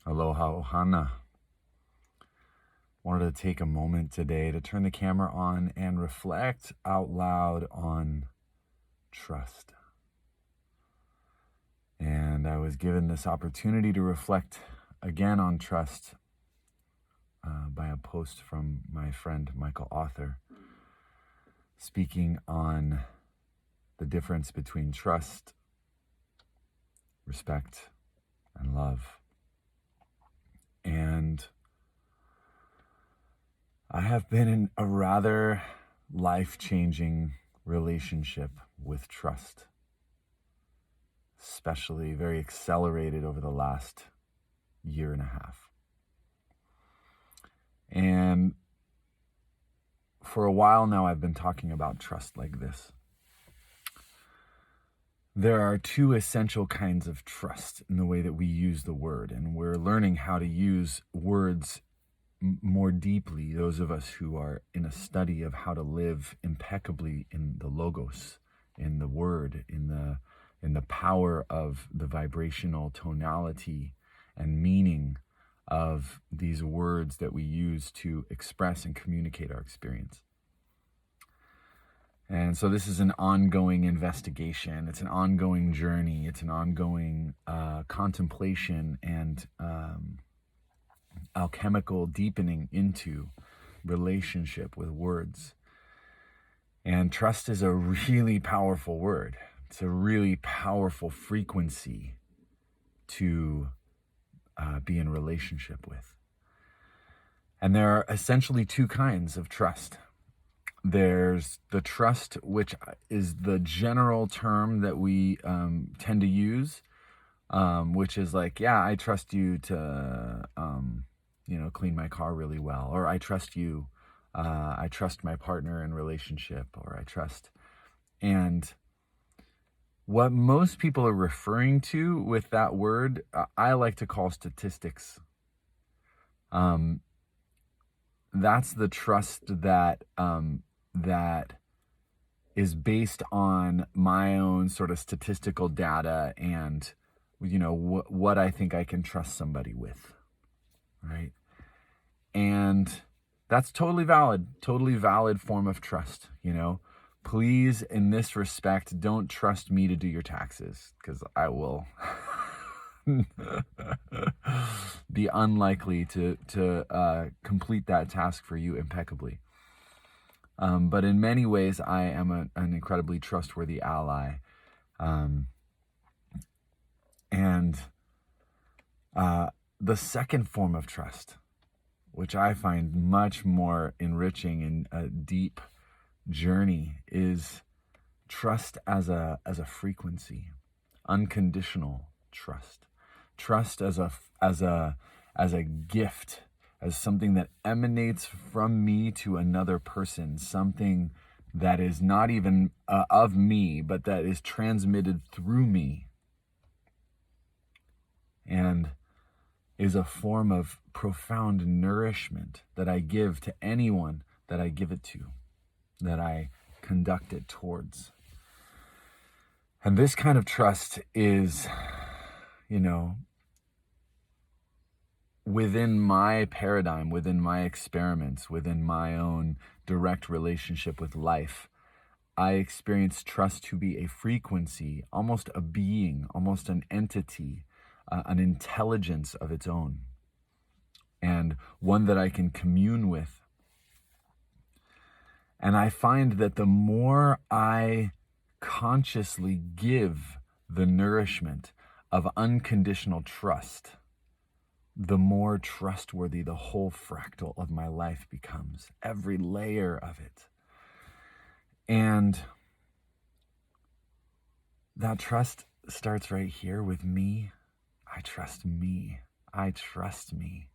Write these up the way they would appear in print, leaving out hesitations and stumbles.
Aloha ohana. Wanted to take a moment today to turn the camera on and reflect out loud on trust. And I was given this opportunity to reflect again on trust by a post from my friend Michael Author, speaking on the difference between trust, respect, and love. And I have been in a rather life-changing relationship with trust, especially very accelerated over the last year and a half. And for a while now, I've been talking about trust like this. There are two essential kinds of trust in the way that we use the word, and we're learning how to use words more deeply, those of us who are in a study of how to live impeccably in the logos, in the word, in the power of the vibrational tonality and meaning of these words that we use to express and communicate our experience. And so this is an ongoing investigation. It's an ongoing journey. It's an ongoing contemplation and alchemical deepening into relationship with words. And trust is a really powerful word. It's a really powerful frequency to be in relationship with. And there are essentially two kinds of trust. There's the trust, which is the general term that we tend to use, which is like, yeah, I trust you to, clean my car really well, or I trust you, I trust my partner in relationship, or I trust. And what most people are referring to with that word, I like to call statistics. That's the trust that that is based on my own sort of statistical data and, what I think I can trust somebody with, right? And that's totally valid form of trust, Please, in this respect, don't trust me to do your taxes, because I will be unlikely to complete that task for you impeccably. But in many ways, I am an incredibly trustworthy ally. And the second form of trust, which I find much more enriching and a deep journey, is trust as a frequency, unconditional trust. Trust as a gift, as something that emanates from me to another person, something that is not even of me, but that is transmitted through me, and is a form of profound nourishment that I give to anyone that I give it to, that I conduct it towards. And this kind of trust is, within my paradigm, within my experiments, within my own direct relationship with life, I experience trust to be a frequency, almost a being, almost an entity, an intelligence of its own, and one that I can commune with. And I find that the more I consciously give the nourishment of unconditional trust, the more trustworthy the whole fractal of my life becomes, every layer of it. And that trust starts right here with me. I trust me. I trust me.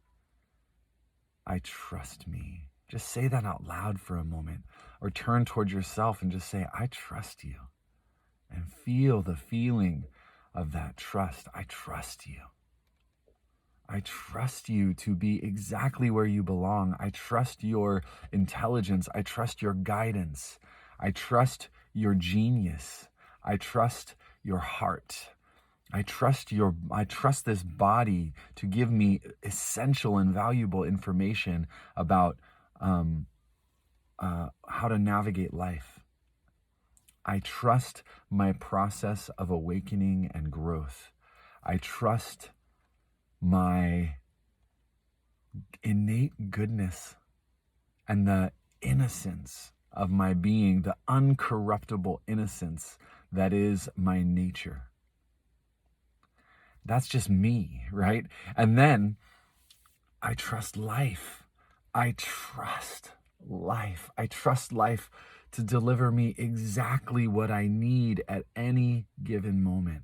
I trust me. Just say that out loud for a moment, or turn towards yourself and just say, I trust you. And feel the feeling of that trust. I trust you. I trust you to be exactly where you belong. I trust your intelligence. I trust your guidance. I trust your genius. I trust your heart. I trust this body to give me essential and valuable information about how to navigate life. I trust my process of awakening and growth. I trust my innate goodness and the innocence of my being, the uncorruptible innocence that is my nature. That's just me, right? And then I trust life. I trust life. I trust life to deliver me exactly what I need at any given moment.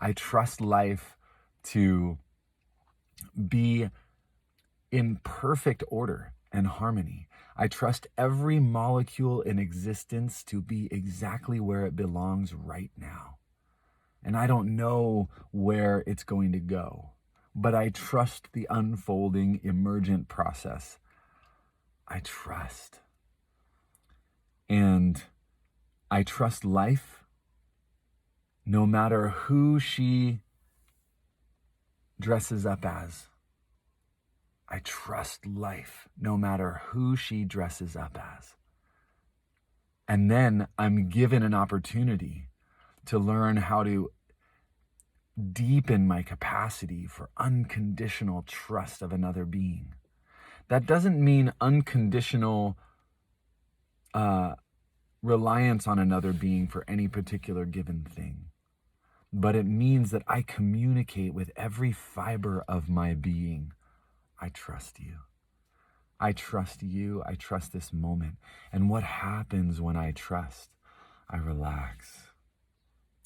I trust life to be in perfect order and harmony. I trust every molecule in existence to be exactly where it belongs right now. And I don't know where it's going to go, but I trust the unfolding, emergent process. I trust. And I trust life no matter who she dresses up as. I trust life no matter who she dresses up as. And then I'm given an opportunity to learn how to deepen my capacity for unconditional trust of another being. That doesn't mean unconditional reliance on another being for any particular given thing. But it means that I communicate with every fiber of my being. I trust you. I trust you. I trust this moment. And what happens when I trust? I relax.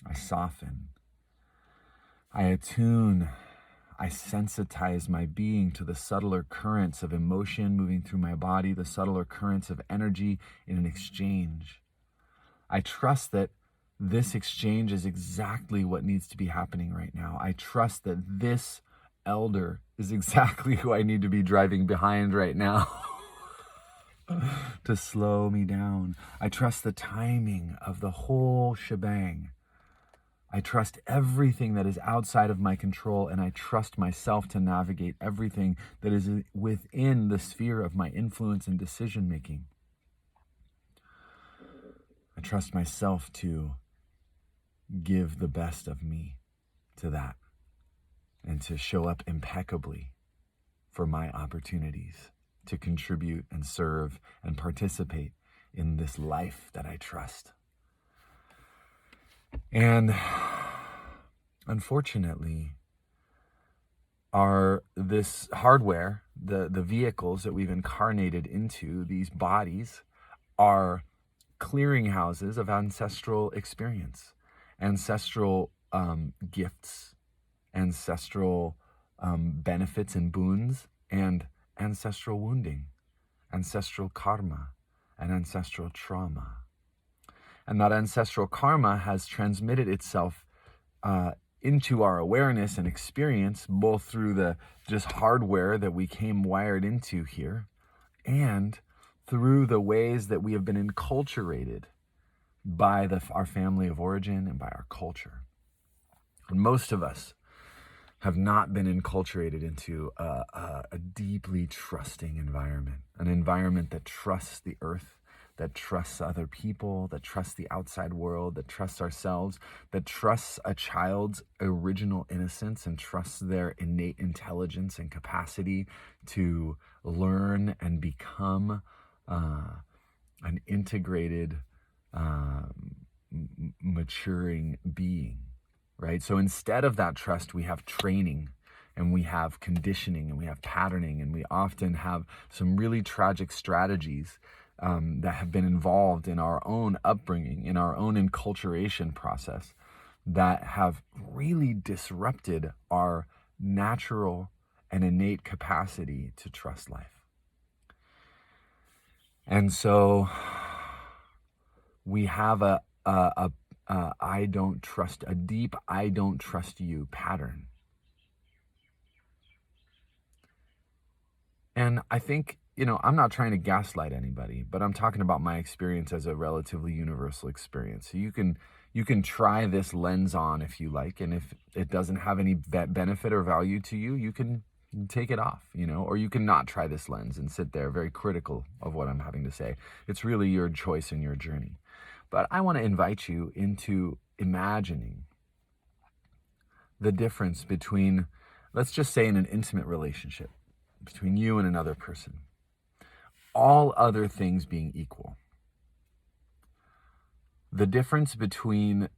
I soften. I attune. I sensitize my being to the subtler currents of emotion moving through my body, the subtler currents of energy in an exchange. I trust that this exchange is exactly what needs to be happening right now. I trust that this elder is exactly who I need to be driving behind right now to slow me down. I trust the timing of the whole shebang. I trust everything that is outside of my control, and I trust myself to navigate everything that is within the sphere of my influence and decision making. I trust myself to give the best of me to that and to show up impeccably for my opportunities to contribute and serve and participate in this life that I trust. And unfortunately, this hardware, the vehicles that we've incarnated into, these bodies, are clearinghouses of ancestral experience, ancestral gifts, ancestral benefits and boons, and ancestral wounding, ancestral karma, and ancestral trauma. And that ancestral karma has transmitted itself into our awareness and experience, both through the just hardware that we came wired into here, and through the ways that we have been enculturated by our family of origin and by our culture. And most of us have not been enculturated into a deeply trusting environment, an environment that trusts the earth, that trusts other people, that trusts the outside world, that trusts ourselves, that trusts a child's original innocence and trusts their innate intelligence and capacity to learn and become an integrated, maturing being, right? So instead of that trust, we have training, and we have conditioning, and we have patterning, and we often have some really tragic strategies that have been involved in our own upbringing, in our own enculturation process, that have really disrupted our natural and innate capacity to trust life. And so we have a deep I don't trust you pattern. And I think, I'm not trying to gaslight anybody, but I'm talking about my experience as a relatively universal experience. So you can You can try this lens on if you like, and if it doesn't have any benefit or value to you, you can take it off, or you can not try this lens and sit there very critical of what I'm having to say. It's really your choice and your journey. But I want to invite you into imagining the difference between, let's just say, in an intimate relationship between you and another person, all other things being equal. The difference between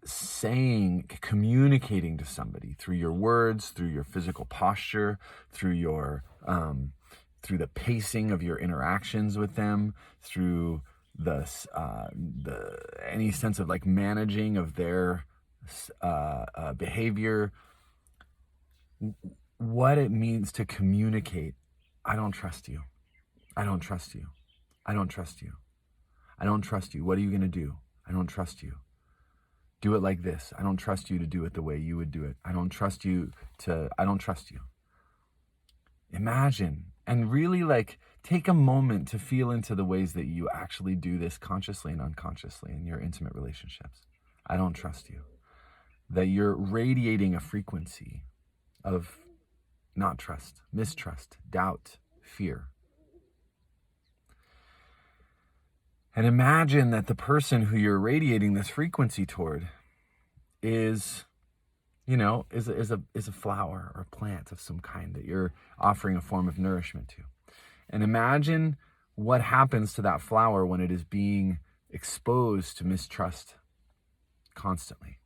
communicating to somebody through your words, through your physical posture, through the pacing of your interactions with them, through any sense of like managing of their behavior, what it means to communicate. I don't trust you. I don't trust you. I don't trust you. I don't trust you. What are you going to do? I don't trust you. Do it like this. I don't trust you to do it the way you would do it. I don't trust you. Imagine and really take a moment to feel into the ways that you actually do this consciously and unconsciously in your intimate relationships. I don't trust you. That you're radiating a frequency of not trust, mistrust, doubt, fear. And imagine that the person who you're radiating this frequency toward is a flower or a plant of some kind that you're offering a form of nourishment to. And imagine what happens to that flower when it is being exposed to mistrust constantly.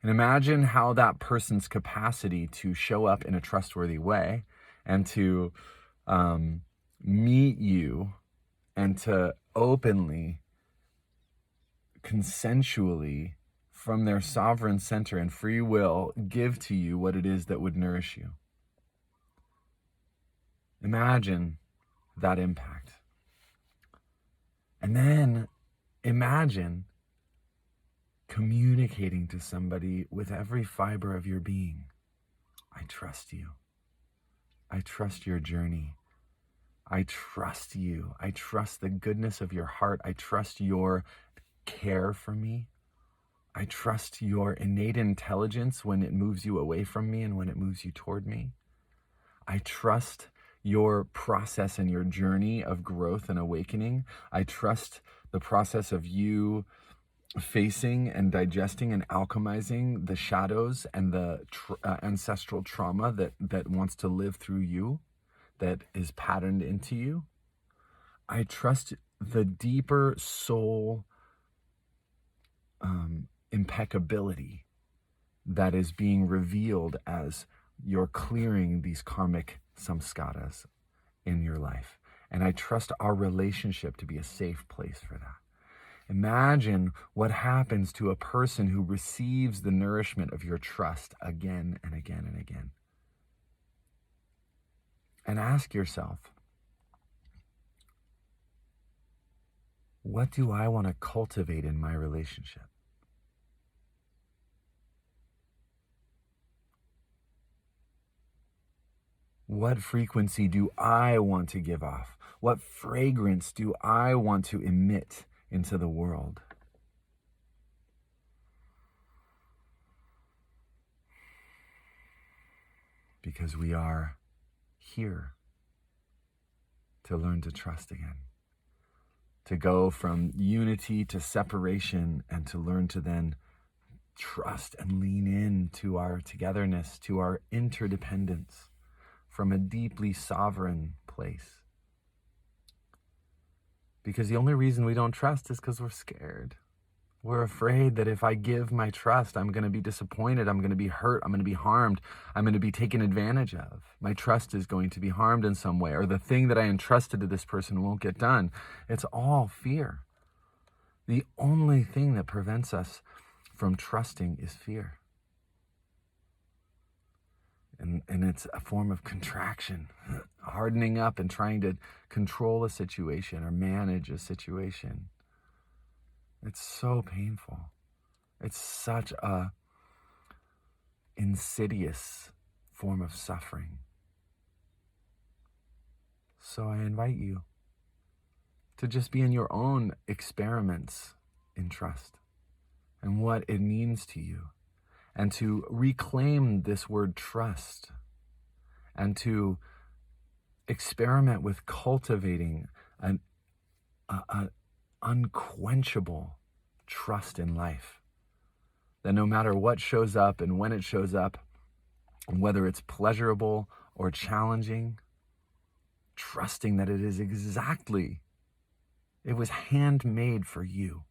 And imagine how that person's capacity to show up in a trustworthy way and to meet you and to openly, consensually, from their sovereign center and free will, give to you what it is that would nourish you. Imagine that impact. And then imagine communicating to somebody with every fiber of your being. I trust you. I trust your journey. I trust you. I trust the goodness of your heart. I trust your care for me. I trust your innate intelligence when it moves you away from me and when it moves you toward me. I trust your process and your journey of growth and awakening. I trust the process of you facing and digesting and alchemizing the shadows and the ancestral trauma that wants to live through you, that is patterned into you. I trust the deeper soul impeccability that is being revealed as you're clearing these karmic samskaras in your life. And I trust our relationship to be a safe place for that. Imagine what happens to a person who receives the nourishment of your trust again and again and again. And ask yourself, what do I want to cultivate in my relationship? What frequency do I want to give off? What fragrance do I want to emit into the world? Because we are here to learn to trust again, to go from unity to separation, and to learn to then trust and lean in to our togetherness, to our interdependence from a deeply sovereign place. Because the only reason we don't trust is because we're scared. We're afraid that if I give my trust, I'm going to be disappointed, I'm going to be hurt, I'm going to be harmed, I'm going to be taken advantage of. My trust is going to be harmed in some way, or the thing that I entrusted to this person won't get done. It's all fear. The only thing that prevents us from trusting is fear. And it's a form of contraction, hardening up and trying to control a situation or manage a situation. It's so painful. It's such a insidious form of suffering. So I invite you to just be in your own experiments in trust. and what it means to you, and to reclaim this word trust, and to experiment with cultivating an unquenchable trust in life. That no matter what shows up and when it shows up, whether it's pleasurable or challenging, trusting that it was handmade for you.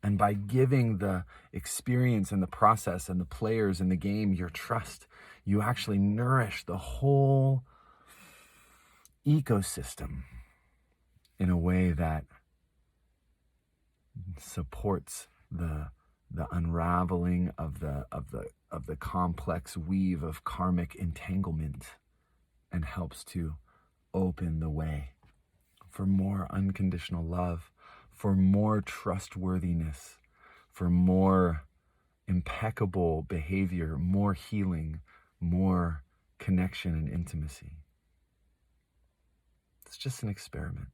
And by giving the experience and the process and the players in the game your trust, you actually nourish the whole ecosystem in a way that supports the unraveling of the complex weave of karmic entanglement, and helps to open the way for more unconditional love, for more trustworthiness, for more impeccable behavior, more healing, more connection and intimacy. It's just an experiment.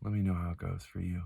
Let me know how it goes for you.